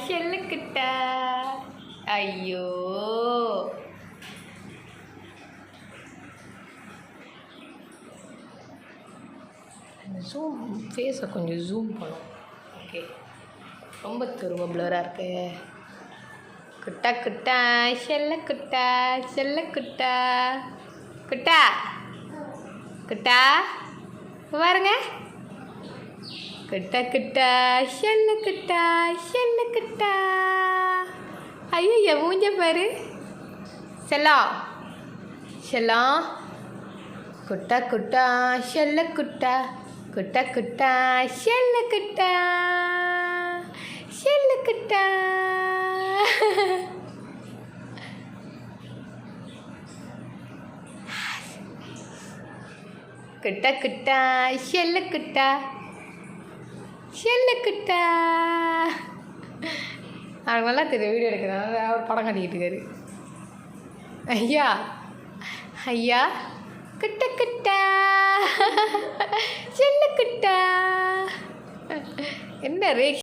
செல்லுக்கிட்ட ஐயோ ஜூம் ஃபேஸை கொஞ்சம் ஜூம் பண்ணும். ஓகே, ரொம்ப ப்ளராக இருக்கு. குட்டா குட்டா செல்லக்குட்டா செல்லக்குட்டா குட்டா குட்டா பாருங்க. குட்டா குட்டா செல்லக்குட்டா செல்லக்குட்டா. ஐயோ மூஞ்ச பாரு. செல்லம் செல்லம். குட்டா குட்டா செல்லக்குட்டா குட்டா குட்டா செல்லக்குட்டா செல்லக்குட்டா. குட்டா குட்டா செல்லக்குட்டா செல்லக்குட்டா. அவனுக்கு நல்லா தெரியும் வீடியோ எடுக்கிறாங்க. அவர் படம் காட்டிக்கிட்டு இருக்காரு. ஐயா ஐயா குட்ட குட்டா செல்லக்குட்டா. என்ன ரேக்